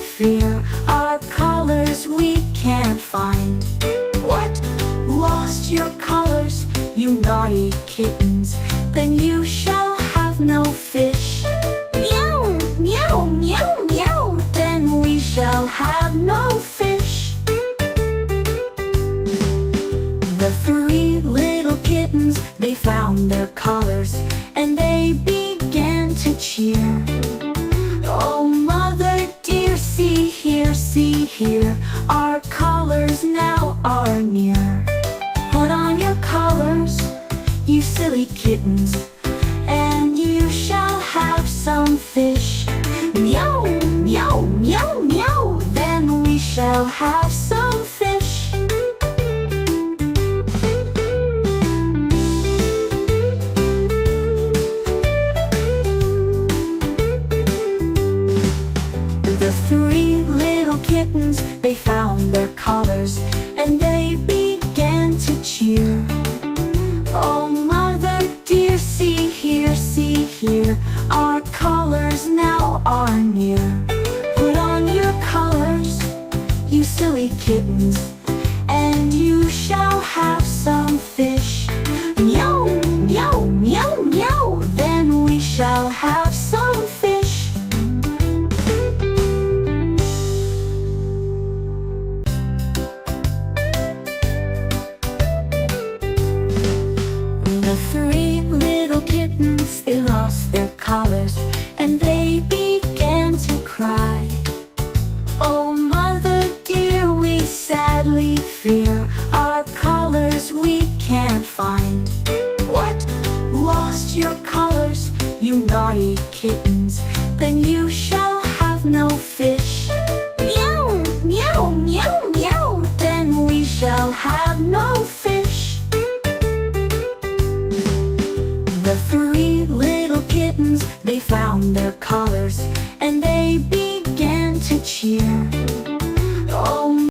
fear. Our colors we can't find. What? Lost your colors, you naughty kittens? Then you shall have no fish. Meow, meow, meow, meow. Then we shall have no fish. The three little kittens, they found their collars, and they began to cheer. Oh, mother dear, see here, our collars now are near. Put on your collars, you silly kittens, and you shall have some fish. Meow, meow, meow, meow. Then we shall have some fish. The three little kittens, they found their collars, and they began to cheer. Oh, mother dear, see here, our collars now are near. Put on your collars, you silly kittens, and you shall have some fish. Meow, meow, meow, meow. Then we shall have some fish. The three little kittens, they lost their collars, and they began to cry. Oh, mother dear, we sadly fear. Our collars we can't find. What? Lost your collars, you naughty kittens? Then you shall have no fish. Meow, meow, meow, meow. Then we shall have no fish. The three little kittens, they found their collars,